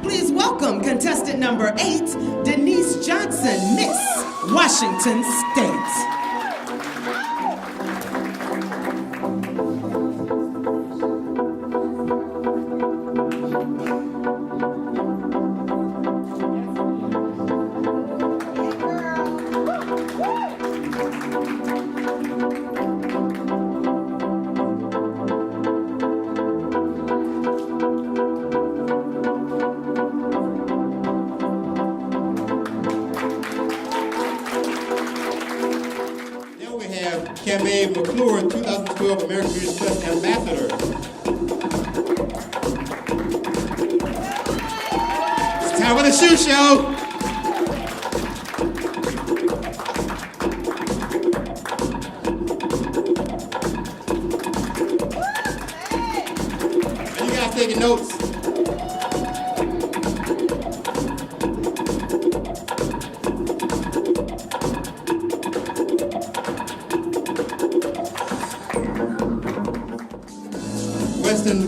Please welcome contestant number 8, Denise Johnson, Miss Washington State. Camay, McClure, 2012 American Beauties Plus Ambassador. It's time for the shoe show. And you guys taking notes?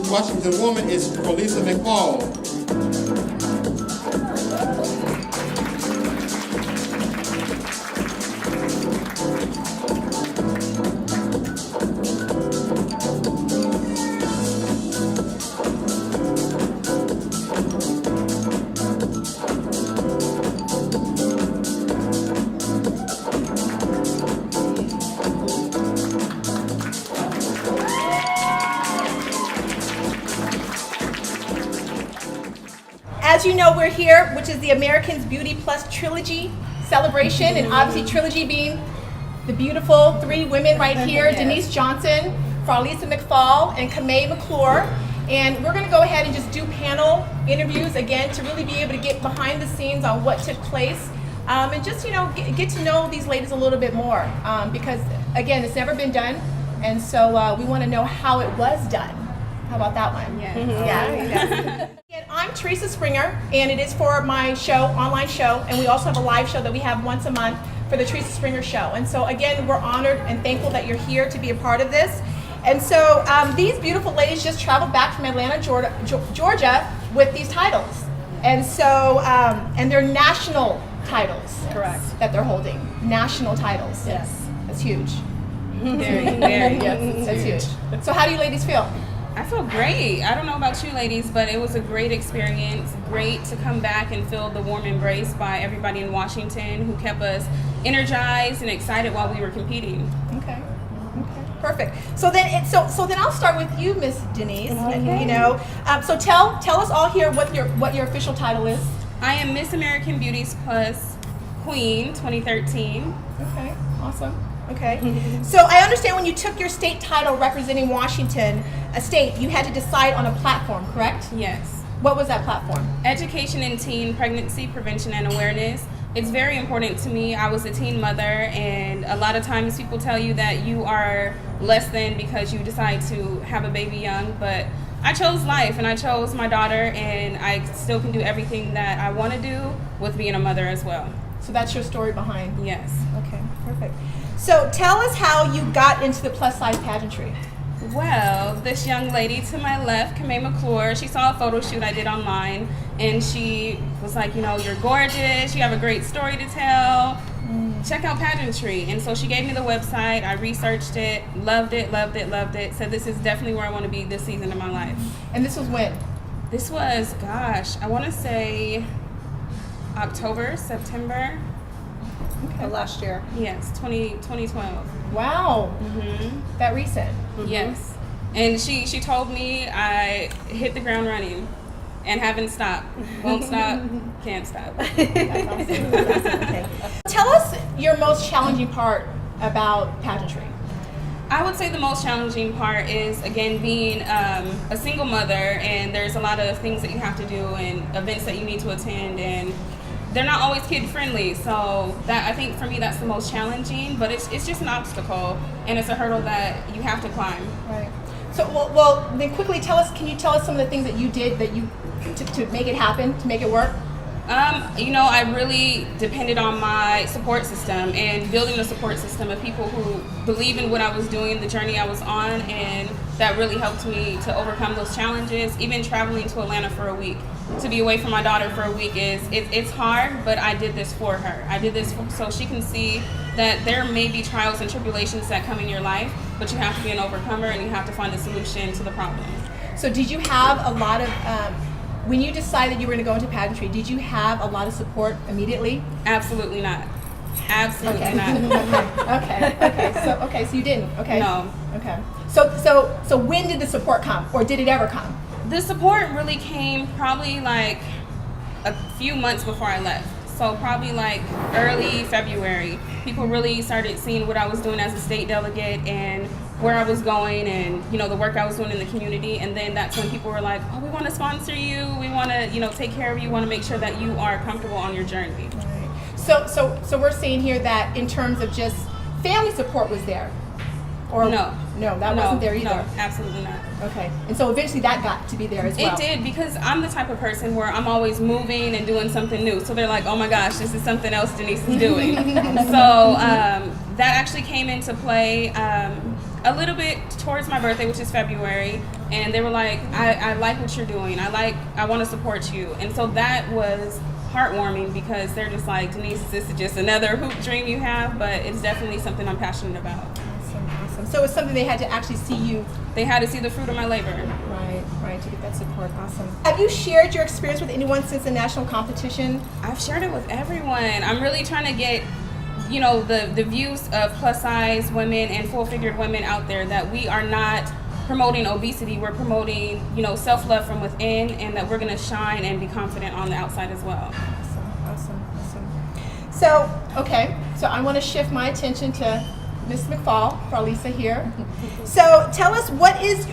Washington woman is Teresa McClure. As you know, we're here, which is the Americans Beauty Plus Trilogy celebration, and obviously Trilogy being the beautiful 3 women right here, yes. Denise Johnson, Teresa McFall, and Camay McClure. And we're gonna go ahead and just do panel interviews again to really be able to get behind the scenes on what took place. And just, get to know these ladies a little bit more because again, it's never been done. And so we wanna know how it was done. How about that one? Yeah. Yeah. And I'm Teresa Springer, and it is for my show, online show, and we also have a live show that we have once a month for the Teresa Springer Show. And so again, we're honored and thankful that you're here to be a part of this. And so these beautiful ladies just traveled back from Atlanta, Georgia with these titles. And so, and they're national titles. Yes. Correct. That they're holding. National titles. Yes. That's huge. Very, very. Yes, that's huge. So how do you ladies feel? I feel great. I don't know about you ladies, but it was a great experience. Great to come back and feel the warm embrace by everybody in Washington who kept us energized and excited while we were competing. Okay. Perfect. So then I'll start with you, Miss Denise. Okay. So tell us all here what your official title is. I am Miss American Beauties Plus Queen 2013. Okay. Awesome. Okay. So I understand when you took your state title representing Washington State, you had to decide on a platform, correct? Yes. What was that platform? Education in teen pregnancy prevention and awareness. It's very important to me. I was a teen mother, and a lot of times people tell you that you are less than because you decide to have a baby young, but I chose life and I chose my daughter, and I still can do everything that I want to do with being a mother as well. So that's your story behind? Yes. Okay, perfect. So tell us how you got into the plus size pageantry. Well, this young lady to my left, Camay McClure, she saw a photo shoot I did online, and she was like, you're gorgeous, you have a great story to tell, check out pageantry. And so she gave me the website, I researched it, loved it, said this is definitely where I want to be this season of my life. And this was when? This was, gosh, I want to say October, September. Okay. Last year. Yes, 2012. Wow. Mm-hmm. That recent. Mm-hmm. Yes. And she told me I hit the ground running and haven't stopped. Won't stop, can't stop. That's awesome. That's awesome. Okay. Tell us your most challenging part about pageantry. I would say the most challenging part is, again, being a single mother, and there's a lot of things that you have to do and events that you need to attend, and they're not always kid friendly. So that, I think for me, that's the most challenging, but it's just an obstacle, and it's a hurdle that you have to climb. Right. So well then quickly can you tell us some of the things that you did that you to make it happen, to make it work? You know, I really depended on my support system and building a support system of people who believe in what I was doing, the journey I was on, and that really helped me to overcome those challenges. Even traveling to Atlanta for a week, to be away from my daughter for a week it's hard, but I did this for her. I did this so she can see that there may be trials and tribulations that come in your life, but you have to be an overcomer and you have to find a solution to the problem. So did you have a lot of, when you decided you were going to go into pageantry, did you have a lot of support immediately? Absolutely not. Absolutely not. So you didn't. Okay. No. Okay. So when did the support come, or did it ever come? The support really came probably like a few months before I left. So probably like early February, people really started seeing what I was doing as a state delegate and where I was going, and you know, the work I was doing in the community. And then that's when people were like, oh, we want to sponsor you, we want to, you know, take care of you, want to make sure that you are comfortable on your journey. Right. So we're seeing here that in terms of just family support was there, or no, that wasn't there either. No, absolutely not. Okay. And so eventually that got to be there as well. It did, because I'm the type of person where I'm always moving and doing something new. So they're like, oh my gosh, this is something else Denise is doing. So that actually came into play a little bit towards my birthday, which is February. And they were like, I like what you're doing. I want to support you. And so that was heartwarming, because they're just like, Denise, this is just another hoop dream you have, but it's definitely something I'm passionate about. Awesome. So it's something they had to actually see you. They had to see the fruit of my labor. Right, to get that support. Awesome. Have you shared your experience with anyone since the national competition? I've shared it with everyone. I'm really trying to get, you know, the views of plus size women and full figured women out there, that we are not promoting obesity, we're promoting, you know, self-love from within, and that we're going to shine and be confident on the outside as well. Awesome. So, okay, so I want to shift my attention to Ms. McFall, for Lisa here. So tell us, what is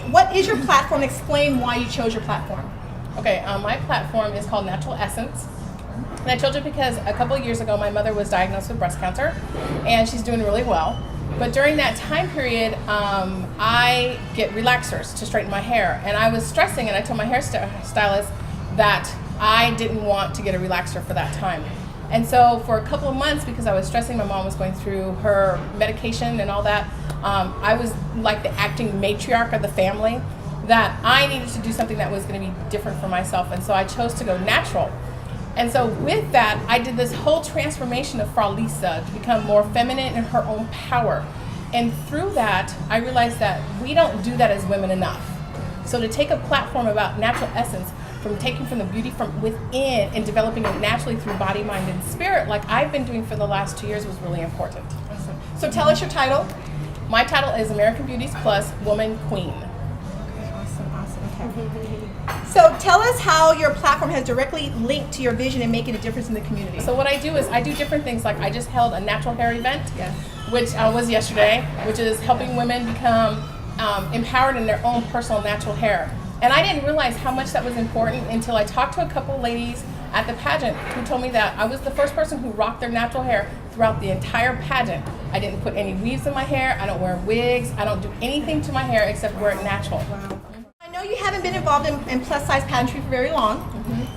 your platform? Explain why you chose your platform. Okay, my platform is called Natural Essence. And I chose it because a couple of years ago my mother was diagnosed with breast cancer, and she's doing really well. But during that time period, I get relaxers to straighten my hair. And I was stressing, and I told my hairstylist that I didn't want to get a relaxer for that time. And so for a couple of months, because I was stressing, my mom was going through her medication and all that, I was like the acting matriarch of the family, that I needed to do something that was going to be different for myself. And so I chose to go natural. And so with that, I did this whole transformation of Frau Lisa to become more feminine in her own power. And through that, I realized that we don't do that as women enough. So to take a platform about natural essence, from taking from the beauty from within and developing it naturally through body, mind, and spirit, like I've been doing for the last 2 years, was really important. Awesome. So tell us your title. My title is American Beauties Plus Woman Queen. Okay, awesome. Okay. So tell us how your platform has directly linked to your vision and making a difference in the community. So what I do is I do different things. Like I just held a natural hair event, Yes. which was yesterday, which is helping women become empowered in their own personal natural hair. And I didn't realize how much that was important until I talked to a couple ladies at the pageant who told me that I was the first person who rocked their natural hair throughout the entire pageant. I didn't put any weaves in my hair, I don't wear wigs, I don't do anything to my hair except wear it natural. Wow. I know you haven't been involved in plus size pageantry for very long.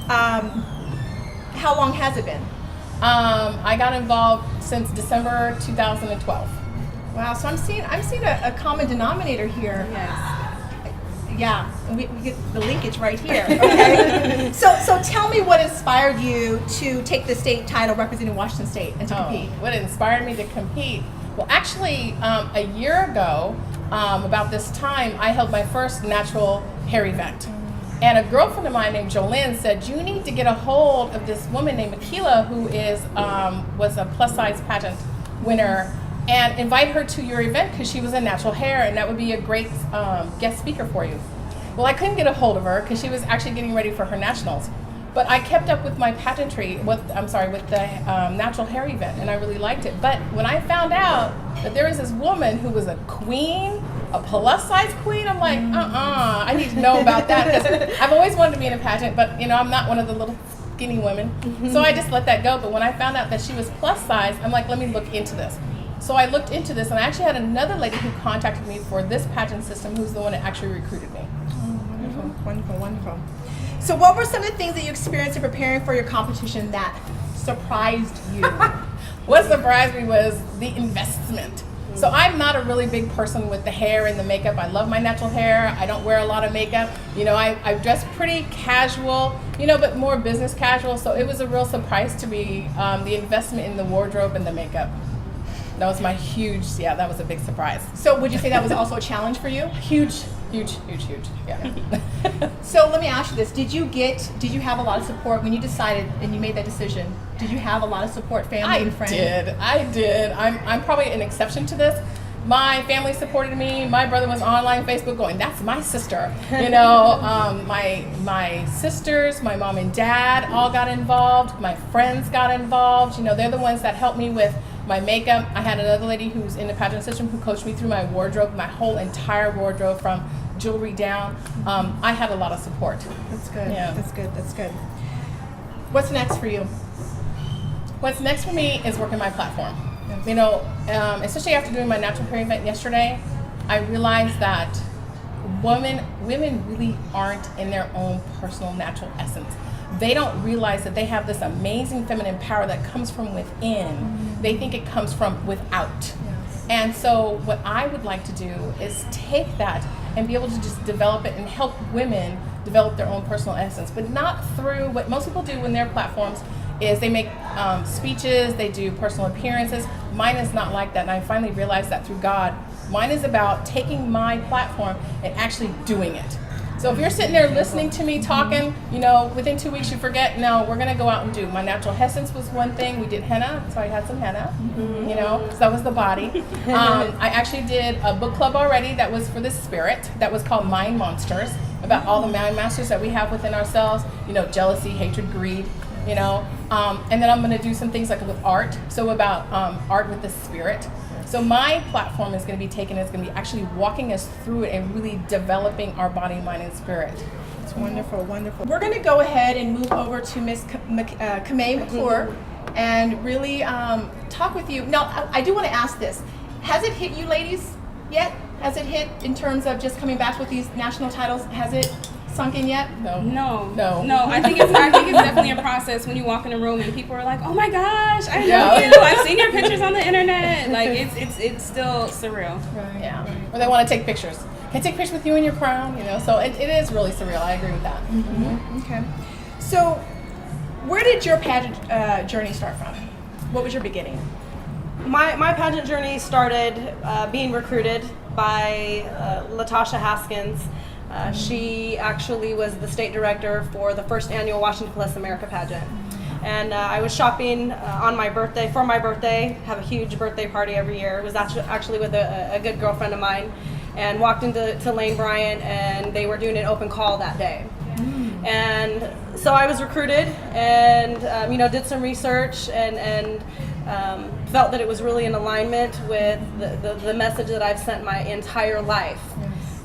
How long has it been? I got involved since December 2012. Wow, so I'm seeing a common denominator here. Yes. Yeah, and we get the linkage right here. Okay. so tell me what inspired you to take the state title representing Washington State and to compete. What inspired me to compete? Well, actually, a year ago, about this time, I held my first natural hair event. And a girlfriend of mine named Jolene said, you need to get a hold of this woman named McClure, who was a plus size pageant winner, and invite her to your event because she was in natural hair, and that would be a great guest speaker for you. Well, I couldn't get a hold of her because she was actually getting ready for her nationals. But I kept up with my pageantry, with the natural hair event, and I really liked it. But when I found out that there was this woman who was a queen, a plus size queen, I'm like, I need to know about that, because I've always wanted to be in a pageant, but you know, I'm not one of the little skinny women. So I just let that go. But when I found out that she was plus size, I'm like, let me look into this. So I looked into this, and I actually had another lady who contacted me for this pageant system, who's the one that actually recruited me. Oh, wonderful. So what were some of the things that you experienced in preparing for your competition that surprised you? What surprised me was the investment. So I'm not a really big person with the hair and the makeup. I love my natural hair. I don't wear a lot of makeup. I dress pretty casual, but more business casual. So it was a real surprise to me, the investment in the wardrobe and the makeup. That was that was a big surprise. So would you say that was also a challenge for you? Huge. Yeah. So let me ask you this. Did you have a lot of support when you decided and you made that decision? Did you have a lot of support, family and friends? I did. I'm probably an exception to this. My family supported me. My brother was online Facebook going, that's my sister. My sisters, my mom and dad all got involved. My friends got involved. They're the ones that helped me with my makeup. I had another lady who's in the pageant system who coached me through my wardrobe, my whole entire wardrobe from jewelry down. I had a lot of support. That's good. Yeah. That's good. What's next for you? What's next for me is working my platform. Especially after doing my natural hair event yesterday, I realized that women really aren't in their own personal natural essence. They don't realize that they have this amazing feminine power that comes from within. Mm-hmm. They think it comes from without. Yes. And so what I would like to do is take that and be able to just develop it and help women develop their own personal essence, but not through what most people do in their platforms is they make speeches, they do personal appearances. Mine is not like that, and I finally realized that through God. Mine is about taking my platform and actually doing it. So if you're sitting there listening to me talking, within 2 weeks you forget, no, we're going to go out and do. My natural essence was one thing. We did henna, so I had some henna, because that was the body. I actually did a book club already that was for the spirit, that was called Mind Monsters, about all the mind masters that we have within ourselves, jealousy, hatred, greed, and then I'm going to do some things like with art, so about art with the spirit. So my platform is going to be taken, it's going to be actually walking us through it and really developing our body, mind, and spirit. It's wonderful. We're going to go ahead and move over to Miss Camay McClure and really talk with you. Now, I do want to ask this. Has it hit you ladies yet? Has it hit in terms of just coming back with these national titles? Has it sunk in yet? No. I think it's definitely a process when you walk in a room and people are like, "Oh my gosh, I know you. I've seen your pictures on the internet." Like it's still surreal. Right. Yeah. Or they want to take pictures. Can I take pictures with you in your crown? So it is really surreal. I agree with that. Mm-hmm. Okay. So where did your pageant journey start from? What was your beginning? My pageant journey started being recruited by Latasha Haskins. She actually was the state director for the first annual Washington Plus America pageant. And I was shopping on my birthday, for my birthday, have a huge birthday party every year. It was actually with a good girlfriend of mine, and walked into Lane Bryant, and they were doing an open call that day. And so I was recruited and, did some research and felt that it was really in alignment with the message that I've sent my entire life.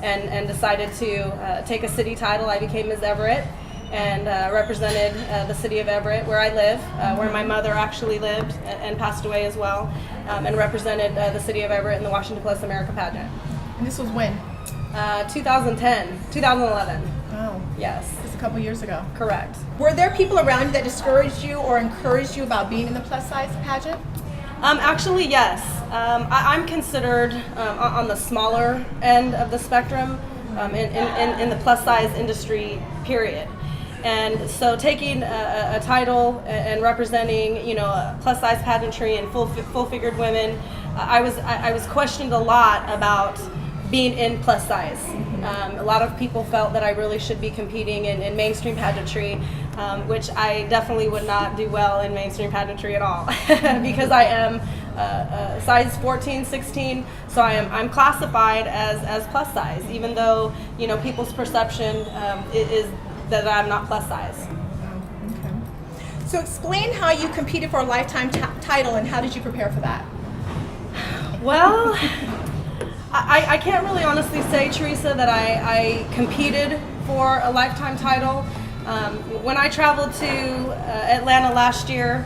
And decided to take a city title. I became Ms. Everett and represented the city of Everett, where I live, where my mother actually lived and passed away as well, and represented the city of Everett in the Washington Plus America pageant. And this was when? 2011. Oh. Yes. Just a couple years ago. Correct. Were there people around you that discouraged you or encouraged you about being in the plus size pageant? Actually, yes. I'm considered on the smaller end of the spectrum in the plus size industry, period. And so taking a title and representing, plus size pageantry and full figured women, I was questioned a lot about being in plus size. A lot of people felt that I really should be competing in mainstream pageantry, which I definitely would not do well in mainstream pageantry at all because I am size 14, 16, so I'm classified as plus size, even though people's perception is that I'm not plus size. Okay. So explain how you competed for a lifetime title and how did you prepare for that? Well, I can't really honestly say, Teresa, that I competed for a lifetime title. When I traveled to Atlanta last year,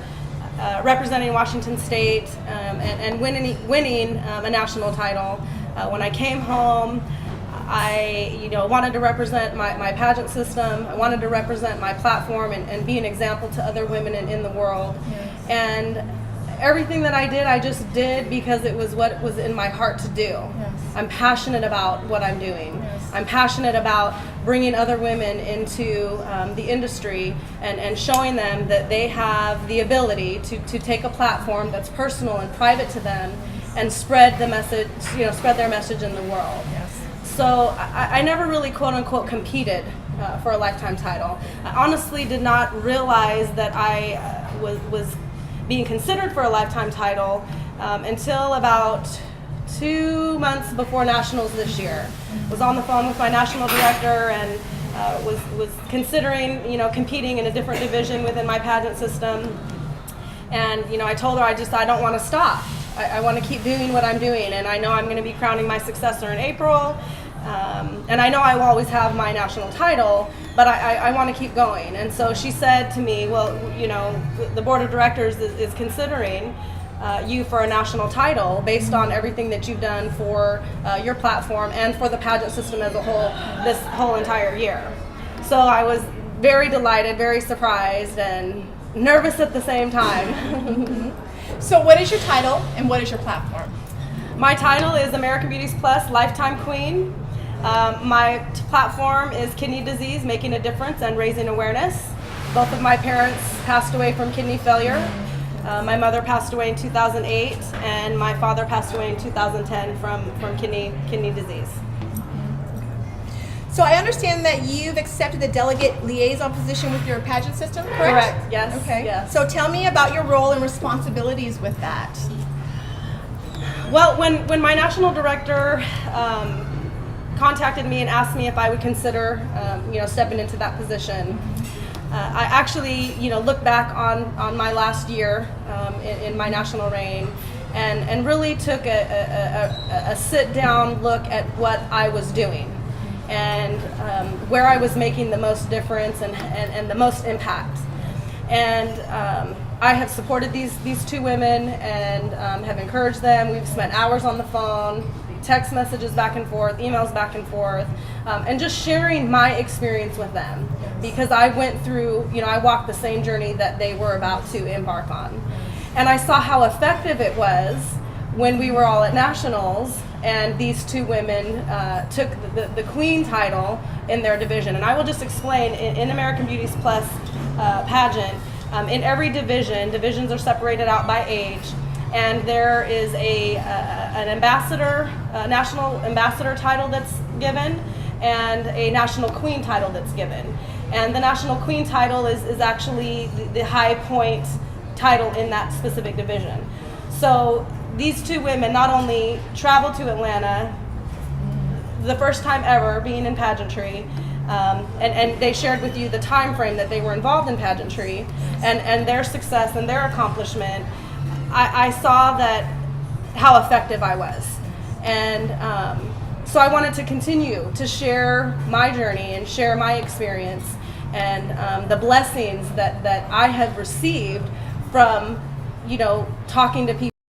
representing Washington State and winning a national title, when I came home, I, wanted to represent my pageant system. I wanted to represent my platform and be an example to other women in the world. Yes. And everything that I did, I just did because it was what was in my heart to do. Yes. I'm passionate about what I'm doing. Yes. I'm passionate about bringing other women into the industry and showing them that they have the ability to take a platform that's personal and private to them and spread the message, spread their message in the world. Yes. So I never really quote unquote competed for a lifetime title. I honestly did not realize that I was being considered for a lifetime title until about 2 months before nationals this year. Was on the phone with my national director and was considering competing in a different division within my pageant system. And I told her I don't want to stop. I want to keep doing what I'm doing, and I know I'm going to be crowning my successor in April. And I know I will always have my national title, but I want to keep going. And so she said to me, well, the board of directors is considering you for a national title based on everything that you've done for your platform and for the pageant system as a whole this whole entire year. So I was very delighted, very surprised, and nervous at the same time. So what is your title and what is your platform? My title is American Beauties Plus Lifetime Queen. My platform is kidney disease, making a difference and raising awareness. Both of my parents passed away from kidney failure. My mother passed away in 2008, and my father passed away in 2010 from kidney disease. So I understand that you've accepted the delegate liaison position with your pageant system, correct? Correct, yes. Okay. Yes. So tell me about your role and responsibilities with that. Well, when my national director contacted me and asked me if I would consider, stepping into that position, I actually, look back on my last year in my national reign and really took a sit-down look at what I was doing and where I was making the most difference and the most impact. And I have supported these two women and have encouraged them. We've spent hours on the phone, text messages back and forth, emails back and forth, and just sharing my experience with them, because I went through, I walked the same journey that they were about to embark on. And I saw how effective it was when we were all at nationals and these two women took the queen title in their division. And I will just explain, in American Beauties Plus pageant, in every division, divisions are separated out by age, and there is an ambassador, national ambassador title that's given, and a national queen title that's given. And the national queen title is actually the high point title in that specific division. So these two women not only traveled to Atlanta, the first time ever being in pageantry, and they shared with you the time frame that they were involved in pageantry and their success and their accomplishment. I saw that how effective I was, and so I wanted to continue to share my journey and share my experience and the blessings that I have received from talking to people